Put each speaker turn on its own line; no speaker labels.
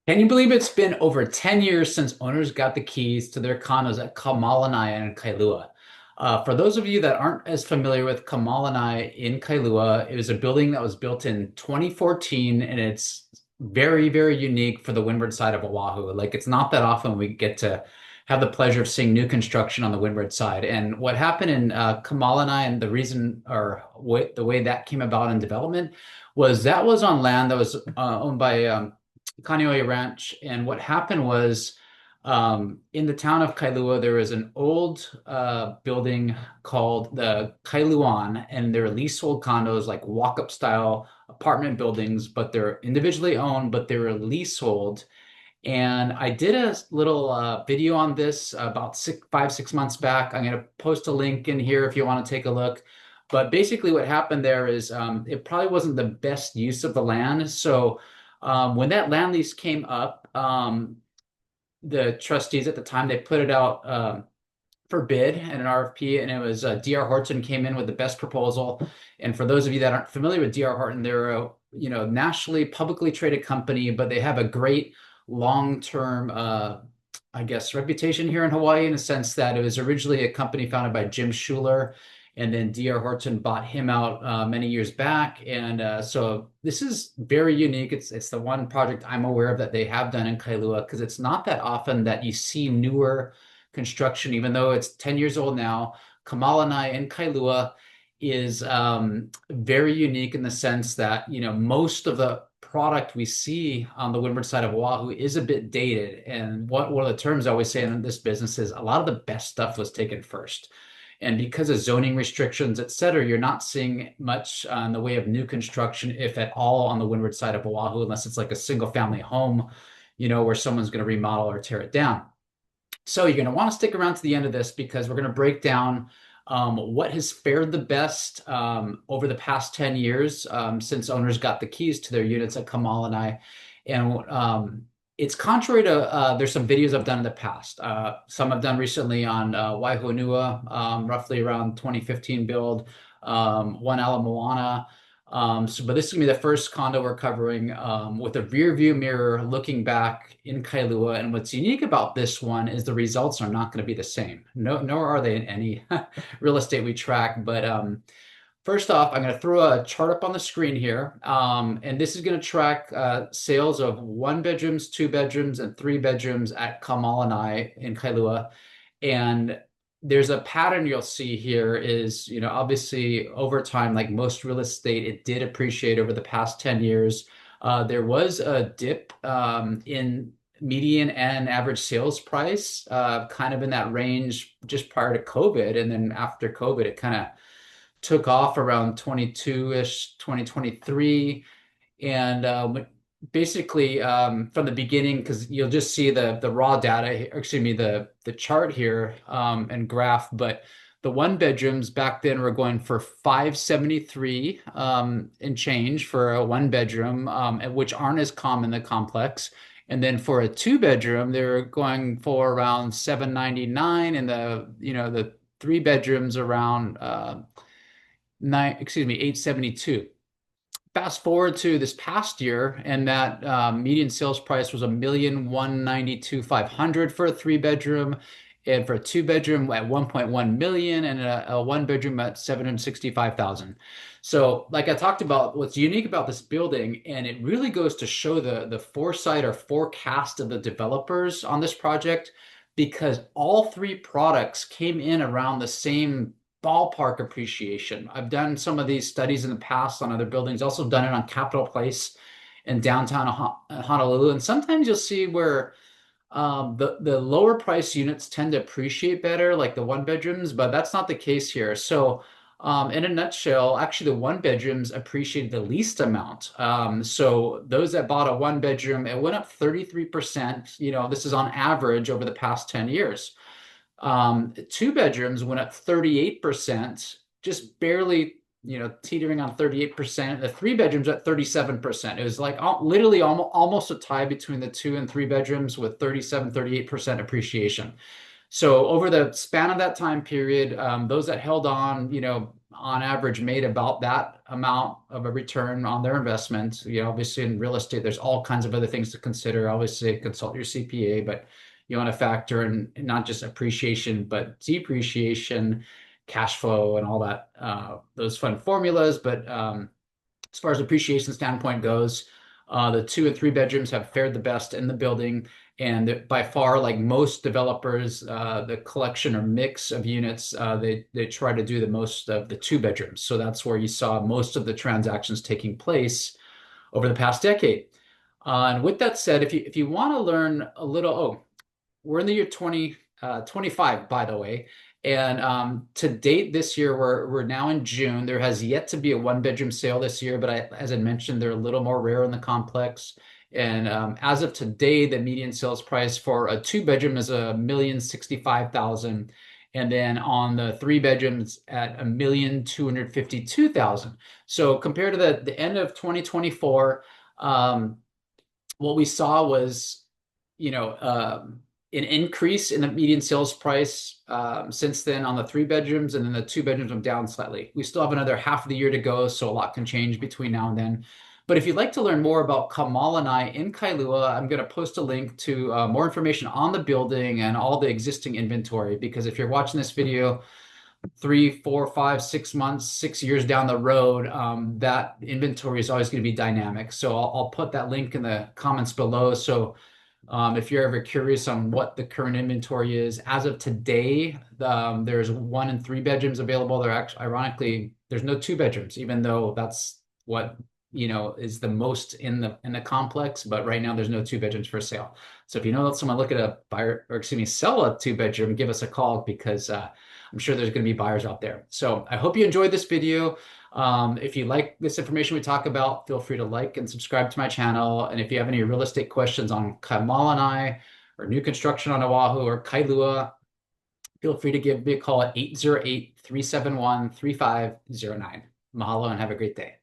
Can you believe it's been over 10 years since owners got the keys to their condos at Ka Malanai and Kailua? For those of you that aren't as familiar with Ka Malanai in Kailua, it was a building that was built in 2014, and it's very, very unique for the windward side of Oahu. Like, it's not that often we get to have the pleasure of seeing new construction on the windward side. And what happened in Ka Malanai, and the reason or the way that came about in development, was that was on land that was owned by Kaneohe Ranch. And what happened was in the town of Kailua, there was an old building called the Kailuan, and they're leasehold condos, like walk-up style apartment buildings, but they're individually owned, but they were leasehold. And I did a little video on this about 5, 6 months back. I'm going to post a link in here if you want to take a look. But basically, what happened there is it probably wasn't the best use of the land. So when that land lease came up, the trustees at the time, they put it out for bid and an RFP, and it was DR Horton came in with the best proposal. And for those of you that aren't familiar with DR Horton, they're a nationally publicly traded company, but they have a great long-term I guess reputation here in Hawaii, in a sense that it was originally a company founded by Jim Schuler, and then DR Horton bought him out many years back. And so this is very unique. It's the one project I'm aware of that they have done in Kailua, because it's not that often that you see newer construction, even though it's 10 years old now. Ka Malanai in Kailua is very unique in the sense that, most of the product we see on the windward side of Oahu is a bit dated. And one of the terms I always say in this business is a lot of the best stuff was taken first. And because of zoning restrictions, et cetera, you're not seeing much in the way of new construction, if at all, on the windward side of Oahu, unless it's like a single family home, where someone's going to remodel or tear it down. So you're going to want to stick around to the end of this, because we're going to break down what has fared the best over the past 10 years since owners got the keys to their units at Ka Malanai. And it's contrary to, there's some videos I've done in the past. Some I've done recently on Waihoanua, roughly around 2015 build, one Ala Moana. But this is going to be the first condo we're covering with a rear view mirror looking back in Kailua. And what's unique about this one is the results are not going to be the same. No, nor are they in any real estate we track. But first off, I'm going to throw a chart up on the screen here. And this is going to track sales of 1 bedrooms, 2 bedrooms, and 3 bedrooms at Ka Malanai in Kailua. And there's a pattern you'll see here is, obviously over time, like most real estate, it did appreciate over the past 10 years. There was a dip in median and average sales price, kind of in that range just prior to COVID. And then after COVID, it kind of took off around 22-ish, 2023. And basically from the beginning, because you'll just see the raw data, excuse me, the chart here and graph, but the 1 bedrooms back then were going for 573 and change for a 1 bedroom, which aren't as common in the complex. And then for a 2 bedroom, they're going for around 799, and the 3 bedrooms around 872. Fast forward to this past year, and that median sales price was $1,192,500 for a 3 bedroom, and for a 2 bedroom at 1.1 million, and a 1 bedroom at 765,000. So, like I talked about, what's unique about this building, and it really goes to show the foresight or forecast of the developers on this project, because all three products came in around the same ballpark appreciation. I've done some of these studies in the past on other buildings, also done it on Capitol Place in downtown Honolulu. And sometimes you'll see where the lower price units tend to appreciate better, like the 1 bedrooms, but that's not the case here. So in a nutshell, actually the 1 bedrooms appreciated the least amount. So those that bought a 1 bedroom, it went up 33%. This is on average over the past 10 years. 2 bedrooms went up 38%, just barely, teetering on 38%. The 3 bedrooms at 37%. It was like literally almost a tie between the 2 and 3 bedrooms, with 37, 38% appreciation. So over the span of that time period, those that held on, on average made about that amount of a return on their investment. Obviously in real estate, there's all kinds of other things to consider. Obviously, consult your CPA, but you want to factor in not just appreciation, but depreciation, cash flow, and all that, those fun formulas. But as far as appreciation standpoint goes, the 2 and 3 bedrooms have fared the best in the building. And by far, like most developers, the collection or mix of units, they try to do the most of the 2 bedrooms. So that's where you saw most of the transactions taking place over the past decade. And with that said, if you want to learn a little, we're in the year 2025, by the way. And to date this year, we're now in June. There has yet to be a 1 bedroom sale this year, but as I mentioned, they're a little more rare in the complex. And as of today, the median sales price for a 2 bedroom is $1,065,000. And then on the 3 bedrooms at $1,252,000. So compared to the end of 2024, what we saw was, an increase in the median sales price since then on the 3 bedrooms, and then the 2 bedrooms went down slightly. We still have another half of the year to go, so a lot can change between now and then. But if you'd like to learn more about Ka Malanai in Kailua, I'm going to post a link to more information on the building and all the existing inventory, because if you're watching this video 3, 4, 5, 6 months, 6 years down the road, that inventory is always going to be dynamic. So I'll put that link in the comments below. So if you're ever curious on what the current inventory is, as of today, there's 1 and 3 bedrooms available. They're actually, ironically, there's no 2 bedrooms, even though that's what is the most in the complex. But right now, there's no 2 bedrooms for sale. So if you know someone looking to sell a 2 bedroom, give us a call, because I'm sure there's going to be buyers out there. So I hope you enjoyed this video. If you like this information we talk about, feel free to like and subscribe to my channel. And if you have any real estate questions on Ka Malanai or new construction on Oahu or Kailua, feel free to give me a call at 808-371-3509. Mahalo and have a great day.